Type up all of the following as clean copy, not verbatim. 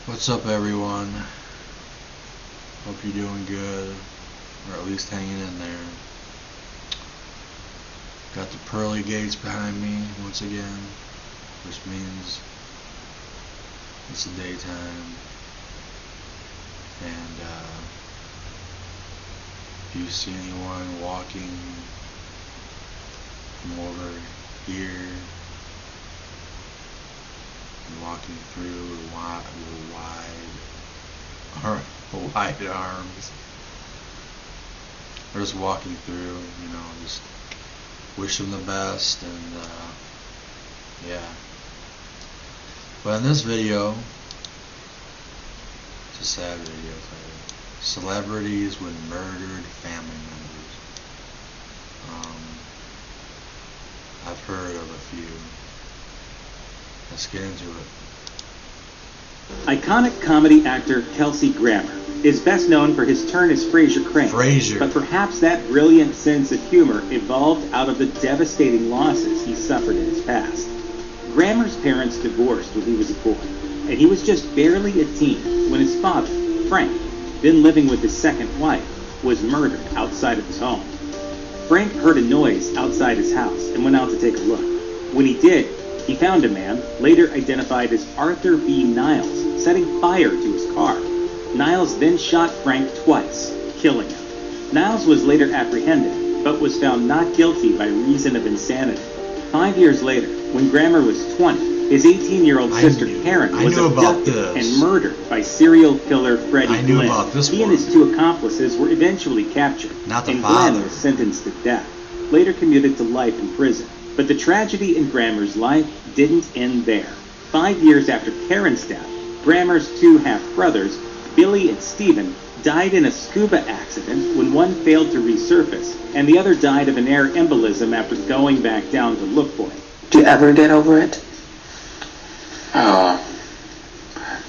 What's up, everyone? Hope you're doing good, or at least hanging in there. Got the pearly gates behind me once again, which means it's the daytime. And if you see anyone walking from over here, walking through wide arms, or just walking through, just wish them the best. And yeah. But in this video, it's a sad video title: Celebrities with Murdered Family Members. I've heard of a few. Let's get into it. Iconic comedy actor Kelsey Grammer is best known for his turn as Frasier Crane. But perhaps that brilliant sense of humor evolved out of the devastating losses he suffered in his past. Grammer's parents divorced when he was a boy, and he was just barely a teen when his father, Frank, then living with his second wife, was murdered outside of his home. Frank heard a noise outside his house and went out to take a look. When he did, he found a man, later identified as Arthur B. Niles, setting fire to his car. Niles then shot Frank twice, killing him. Niles was later apprehended, but was found not guilty by reason of insanity. 5 years later, when Grammer was 20, his 18-year-old sister Karen was abducted and murdered by serial killer Freddie Glenn. He and his two accomplices were eventually captured, and Glenn was sentenced to death, later commuted to life in prison. But the tragedy in Grammer's life didn't end there. 5 years after Karen's death, Grammer's two half-brothers, Billy and Stephen, died in a scuba accident when one failed to resurface, and the other died of an air embolism after going back down to look for it. Do you ever get over it?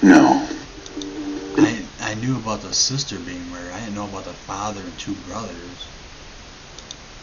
No. I knew about the sister being murdered. I didn't know about the father and two brothers.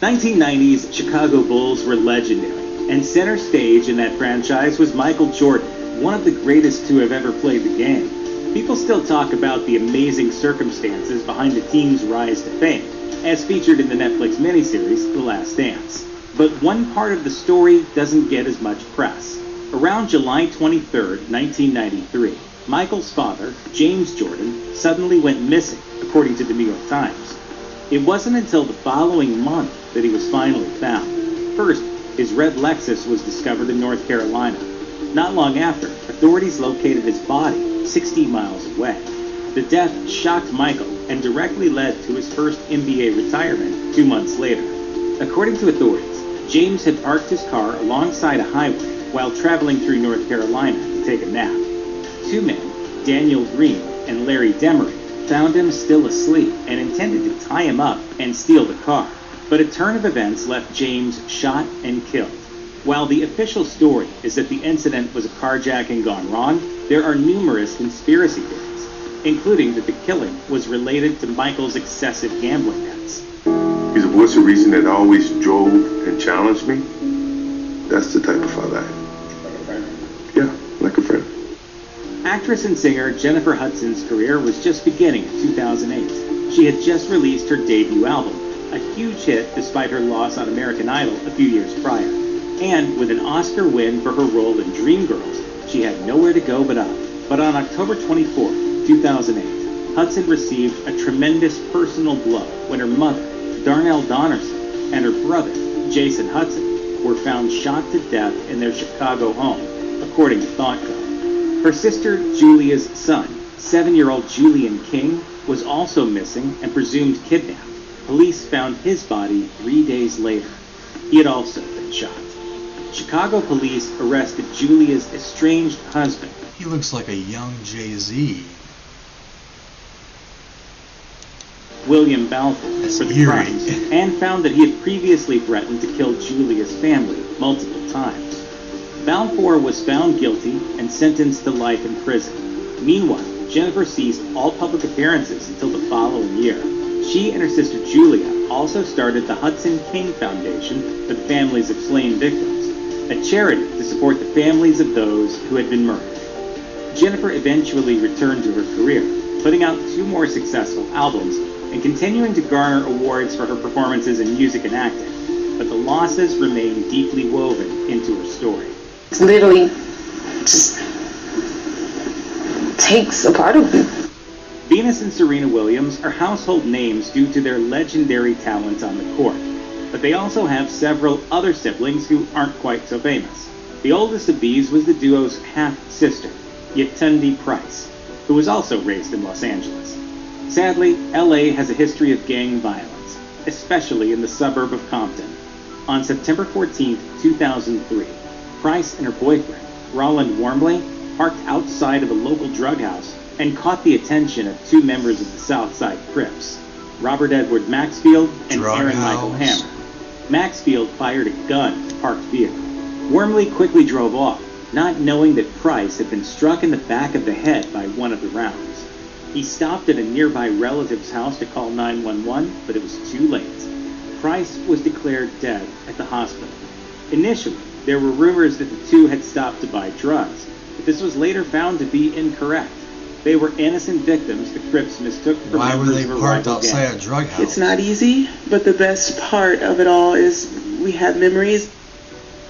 1990's Chicago Bulls were legendary, and center stage in that franchise was Michael Jordan, one of the greatest to have ever played the game. People still talk about the amazing circumstances behind the team's rise to fame, as featured in the Netflix miniseries The Last Dance. But one part of the story doesn't get as much press. Around July 23, 1993, Michael's father, James Jordan, suddenly went missing, according to the New York Times. It wasn't until the following month that he was finally found. First, his red Lexus was discovered in North Carolina. Not long after, authorities located his body 60 miles away. The death shocked Michael and directly led to his first NBA retirement 2 months later. According to authorities, James had parked his car alongside a highway while traveling through North Carolina to take a nap. Two men, Daniel Green and Larry Demery, found him still asleep and intended to tie him up and steal the car. But a turn of events left James shot and killed. While the official story is that the incident was a carjacking gone wrong, there are numerous conspiracy theories, including that the killing was related to Michael's excessive gambling debts. He's a voice of reason that always drove and challenged me. That's the type of father I am. Like a friend? Yeah, like a friend. Actress and singer Jennifer Hudson's career was just beginning in 2008. She had just released her debut album, a huge hit despite her loss on American Idol a few years prior. And with an Oscar win for her role in Dreamgirls, she had nowhere to go but up. But on October 24, 2008, Hudson received a tremendous personal blow when her mother, Darnell Donnerson, and her brother, Jason Hudson, were found shot to death in their Chicago home, according to ThoughtCo. Her sister Julia's son, 7-year-old Julian King, was also missing and presumed kidnapped. Police found his body 3 days later. He had also been shot. Chicago police arrested Julia's estranged husband. He looks like a young Jay-Z. William Balfour, for the crimes, and found that he had previously threatened to kill Julia's family multiple times. Balfour was found guilty and sentenced to life in prison. Meanwhile, Jennifer ceased all public appearances until the following year. She and her sister Julia also started the Hudson King Foundation for the families of slain victims, a charity to support the families of those who had been murdered. Jennifer eventually returned to her career, putting out 2 more successful albums and continuing to garner awards for her performances in music and acting. But the losses remain deeply woven into her story. It's literally just takes a part of me. Venus and Serena Williams are household names due to their legendary talents on the court, but they also have several other siblings who aren't quite so famous. The oldest of these was the duo's half-sister, Yetunde Price, who was also raised in Los Angeles. Sadly, LA has a history of gang violence, especially in the suburb of Compton. On September 14, 2003, Price and her boyfriend, Roland Wormley, parked outside of a local drug house and caught the attention of 2 members of the Southside Crips, Robert Edward Maxfield and Drug Aaron house. Michael Hammer. Maxfield fired a gun at the parked vehicle. Wormley quickly drove off, not knowing that Price had been struck in the back of the head by one of the rounds. He stopped at a nearby relative's house to call 911, but it was too late. Price was declared dead at the hospital. Initially, there were rumors that the 2 had stopped to buy drugs, but this was later found to be incorrect. They were innocent victims the Crips mistook for Why were members they of a parked rival outside gang. a drug house? It's not easy, but the best part of it all is we have memories.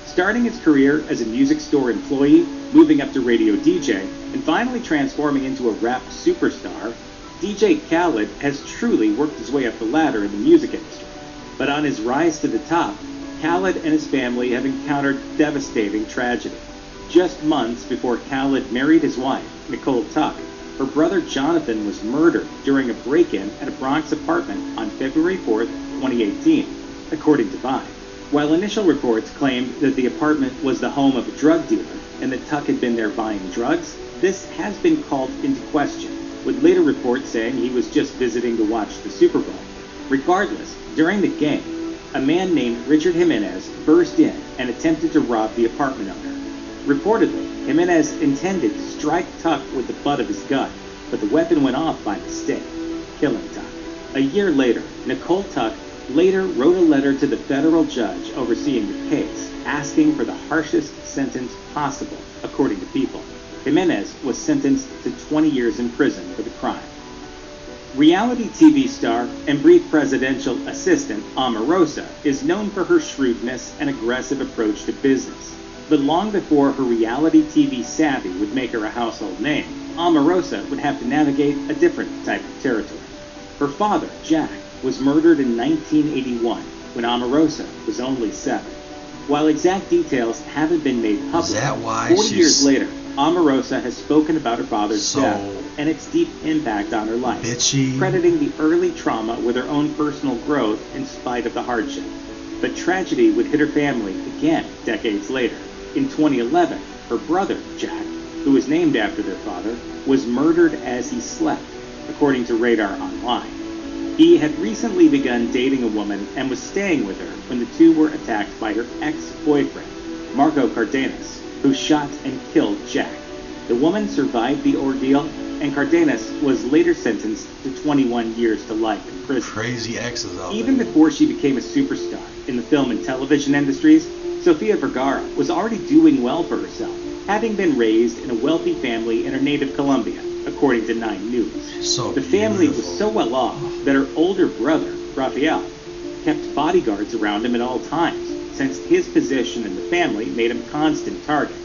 Starting his career as a music store employee, moving up to radio DJ, and finally transforming into a rap superstar, DJ Khaled has truly worked his way up the ladder in the music industry. But on his rise to the top, Khaled and his family have encountered devastating tragedy. Just months before Khaled married his wife, Nicole Tuck, her brother Jonathan was murdered during a break-in at a Bronx apartment on February 4, 2018, according to Vibe. While initial reports claimed that the apartment was the home of a drug dealer and that Tuck had been there buying drugs, this has been called into question, with later reports saying he was just visiting to watch the Super Bowl. Regardless, during the game, a man named Richard Jimenez burst in and attempted to rob the apartment owner. Reportedly, Jimenez intended to strike Tuck with the butt of his gun, but the weapon went off by mistake, killing Tuck. A year later, Nicole Tuck later wrote a letter to the federal judge overseeing the case, asking for the harshest sentence possible, according to People. Jimenez was sentenced to 20 years in prison for the crime. Reality TV star and brief presidential assistant Omarosa is known for her shrewdness and aggressive approach to business. But long before her reality TV savvy would make her a household name, Omarosa would have to navigate a different type of territory. Her father, Jack, was murdered in 1981 when Omarosa was only 7. While exact details haven't been made public, Is that why 40 she's years later, Omarosa has spoken about her father's so death and its deep impact on her life, bitchy? crediting the early trauma with her own personal growth in spite of the hardship. But tragedy would hit her family again decades later. In 2011, her brother, Jack, who was named after their father, was murdered as he slept, according to Radar Online. He had recently begun dating a woman and was staying with her when the 2 were attacked by her ex-boyfriend, Marco Cardenas, who shot and killed Jack. The woman survived the ordeal, and Cardenas was later sentenced to 21 years to life in prison. Crazy exes out Even there. before she became a superstar in the film and television industries, Sofia Vergara was already doing well for herself, having been raised in a wealthy family in her native Colombia, according to 9 News. So The family was beautiful. so well off that her older brother, Rafael, kept bodyguards around him at all times, since his position in the family made him a constant target.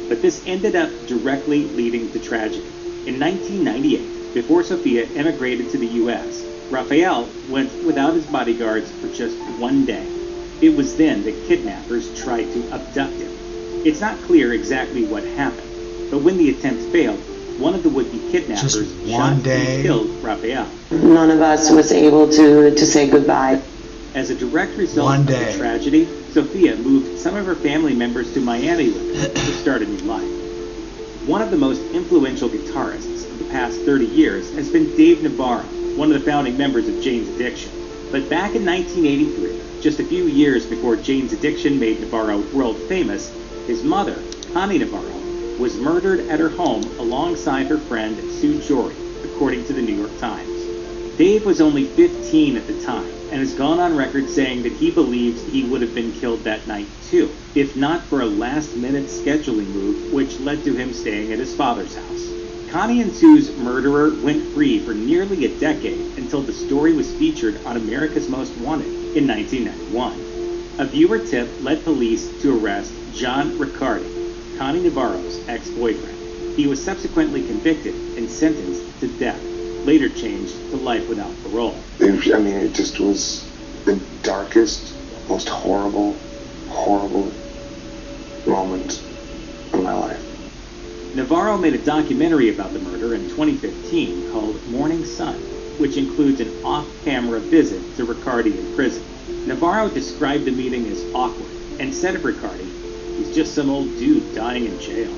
But this ended up directly leading to tragedy. In 1998, before Sofia immigrated to the U.S., Rafael went without his bodyguards for just 1 day. It was then that kidnappers tried to abduct him. It's not clear exactly what happened, but when the attempt failed, one of the would-be kidnappers Just shot one day? and killed Rafael. None of us was able to say goodbye. As a direct result One of day. the tragedy, Sofia moved some of her family members to Miami with her to start a new life. One of the most influential guitarists of the past 30 years has been Dave Navarro, one of the founding members of Jane's Addiction. But back in 1983, just a few years before Jane's Addiction made Navarro world famous, his mother, Connie Navarro, was murdered at her home alongside her friend Sue Jory, according to the New York Times. Dave was only 15 at the time and has gone on record saying that he believes he would have been killed that night too, if not for a last-minute scheduling move which led to him staying at his father's house. Connie and Sue's murderer went free for nearly a decade until the story was featured on America's Most Wanted in 1991. A viewer tip led police to arrest John Riccardi, Connie Navarro's ex-boyfriend. He was subsequently convicted and sentenced to death, later changed to life without parole. It just was the darkest, most horrible moment of my life. Navarro made a documentary about the murder in 2015 called Morning Sun, which includes an off-camera visit to Riccardi in prison. Navarro described the meeting as awkward and said of Riccardi, "He's just some old dude dying in jail."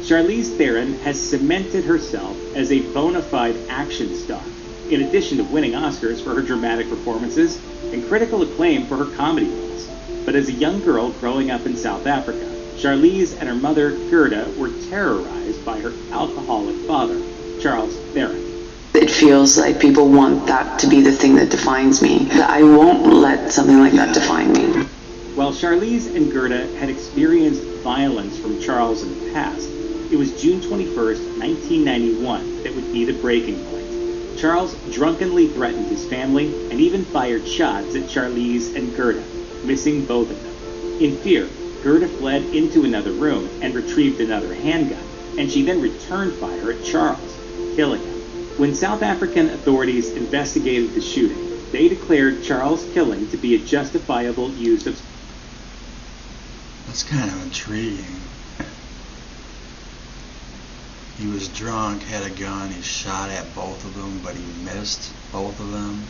Charlize Theron has cemented herself as a bona fide action star, in addition to winning Oscars for her dramatic performances and critical acclaim for her comedy roles. But as a young girl growing up in South Africa, Charlize and her mother, Gerda, were terrorized by her alcoholic father, Charles Theron. It feels like people want that to be the thing that defines me. I won't let something like that define me. While Charlize and Gerda had experienced violence from Charles in the past, it was June 21st, 1991 that would be the breaking point. Charles drunkenly threatened his family and even fired shots at Charlize and Gerda, missing both of them. In fear, Gerda fled into another room and retrieved another handgun, and she then returned fire at Charles, killing him. When South African authorities investigated the shooting, they declared Charles' killing to be a justifiable use of... That's kind of intriguing. He was drunk, had a gun, he shot at both of them, but he missed both of them.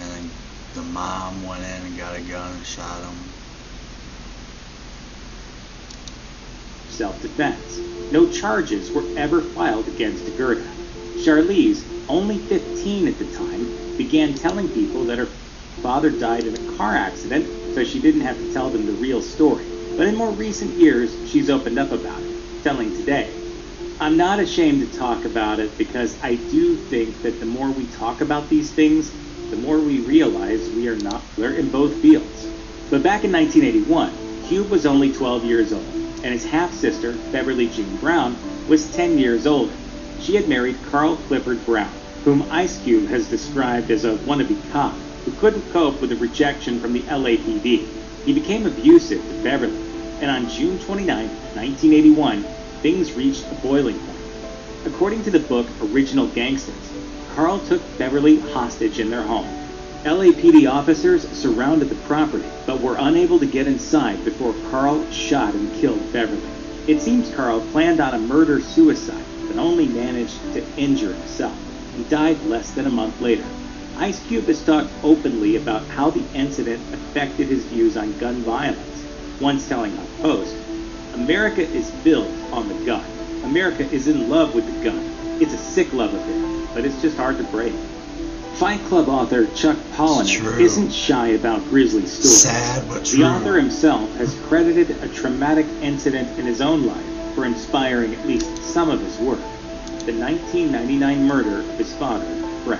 And then the mom went in and got a gun and shot him. Self-defense. No charges were ever filed against Gerda. Charlize, only 15 at the time, began telling people that her father died in a car accident, so she didn't have to tell them the real story. But in more recent years, she's opened up about it, telling Today, "I'm not ashamed to talk about it because I do think that the more we talk about these things, the more we realize we're in both fields." But back in 1981, Cube was only 12 years old, and his half-sister, Beverly Jean Brown, was 10 years older. She had married Carl Clifford Brown, whom Ice Cube has described as a wannabe cop who couldn't cope with the rejection from the LAPD. He became abusive to Beverly, and on June 29, 1981, things reached a boiling point. According to the book Original Gangsters, Carl took Beverly hostage in their home. LAPD officers surrounded the property, but were unable to get inside before Carl shot and killed Beverly. It seems Carl planned on a murder-suicide, but only managed to injure himself. He died less than a month later. Ice Cube has talked openly about how the incident affected his views on gun violence, once telling HuffPost, "America is built on the gun. America is in love with the gun. It's a sick love affair, but it's just hard to break." Fight Club author Chuck Palahniuk isn't shy about grisly stories. Sad but true. The author himself has credited a traumatic incident in his own life for inspiring at least some of his work: the 1999 murder of his father, Fred.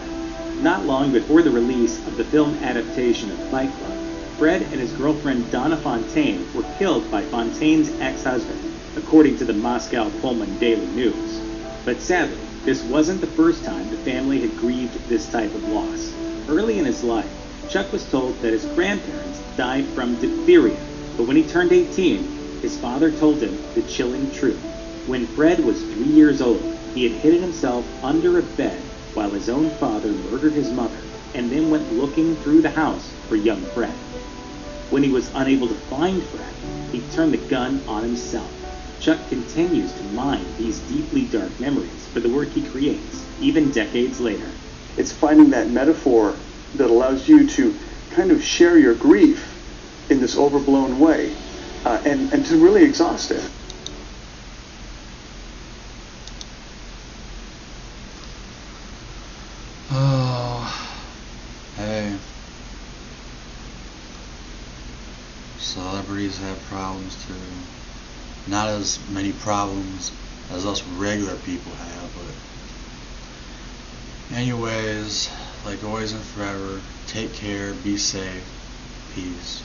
Not long before the release of the film adaptation of Fight Club, Fred and his girlfriend Donna Fontaine were killed by Fontaine's ex-husband, according to the Moscow Pullman Daily News. But sadly, this wasn't the first time the family had grieved this type of loss. Early in his life, Chuck was told that his grandparents died from diphtheria, but when he turned 18, his father told him the chilling truth. When Fred was 3 years old, he had hidden himself under a bed while his own father murdered his mother, and then went looking through the house for young Fred. When he was unable to find Fred, he turned the gun on himself. Chuck continues to mine these deeply dark memories for the work he creates, even decades later. It's finding that metaphor that allows you to kind of share your grief in this overblown way, and to really exhaust it. Oh, hey. Celebrities have problems too. Not as many problems as us regular people have. But anyways, like always and forever, take care, be safe, peace.